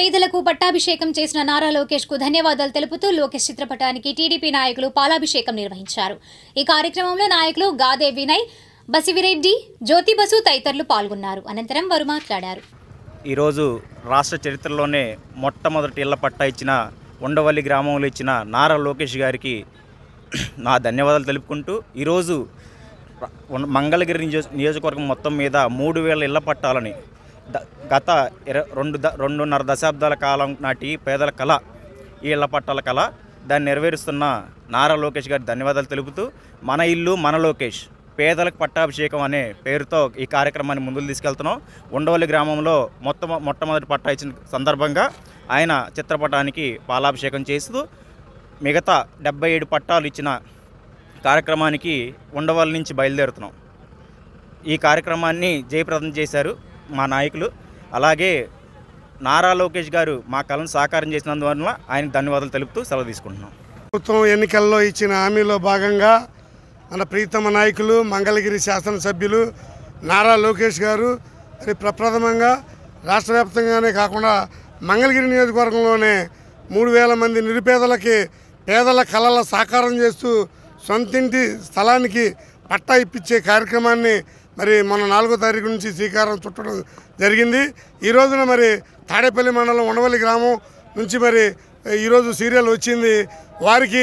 పేదలకు పట్టాభిషేకం చేసిన నారా లోకేష్ కు ధన్యవాదాలు తెలుపుతూ లోకేష్ చిత్రపటానికి టీడీపీ నాయకులు పాలాభిషేకం నిర్వహించారు. ఈ కార్యక్రమంలో నాయకులు గాదే వినయ్, బసివిరెడ్డి, జ్యోతి బసు తదితరులు పాల్గొన్నారు. అనంతరం వారు మాట్లాడారు. ఈరోజు రాష్ట్ర చరిత్రలోనే మొట్టమొదటి ఇళ్ల పట్టా ఇచ్చిన ఉండవల్లి గ్రామంలో ఇచ్చిన నారా లోకేష్ గారికి నా ధన్యవాదాలు తెలుపుకుంటూ ఈరోజు మంగళగిరి నియోజకవర్గం మొత్తం మీద 3000 ఇళ్ల పట్టాలని గత 2.5 దశాబ్దాల కాలం నాటి పేదల కళ, ఈ ఇళ్ల పట్టాల కళ, దాన్ని నెరవేరుస్తున్న నారా లోకేష్ గారికి ధన్యవాదాలు తెలుపుతూ మన ఇల్లు మన లోకేష్ పేదలకు పట్టాభిషేకం అనే పేరుతో ఈ కార్యక్రమాన్ని ముందుకు తీసుకెళ్తున్నాం. ఉండవల్లి గ్రామంలో మొట్టమొదటి పట్టా ఇచ్చిన సందర్భంగా ఆయన చిత్రపటానికి పాలాభిషేకం చేస్తూ మిగతా 77 పట్టాలు ఇచ్చిన కార్యక్రమానికి ఉండవల్లి నుంచి బయలుదేరుతున్నాం. ఈ కార్యక్రమాన్ని జయప్రదం చేశారు మా నాయకులు. అలాగే నారా లోకేష్ గారు మా కళను సాకారం చేసినందువల్ల ఆయనకు ధన్యవాదాలు తెలుపుతూ సెలవు తీసుకుంటున్నాం. ప్రభుత్వం ఎన్నికల్లో ఇచ్చిన హామీలో భాగంగా మన ప్రీతమ నాయకులు మంగళగిరి శాసనసభ్యులు నారా లోకేష్ గారు మరి ప్రప్రథమంగా రాష్ట్ర వ్యాప్తంగానే కాకుండా మంగళగిరి నియోజకవర్గంలోనే 3000 మంది నిరుపేదలకి పేదల కళల సాకారం చేస్తూ సొంతింటి స్థలానికి పట్టా ఇప్పించే కార్యక్రమాన్ని మరి మొన్న 4వ తారీఖు నుంచి శ్రీకారం చుట్టడం జరిగింది. ఈ రోజున మరి తాడేపల్లి మండలం ఉండవల్లి గ్రామం నుంచి మరి ఈరోజు సీరియల్ వచ్చింది. వారికి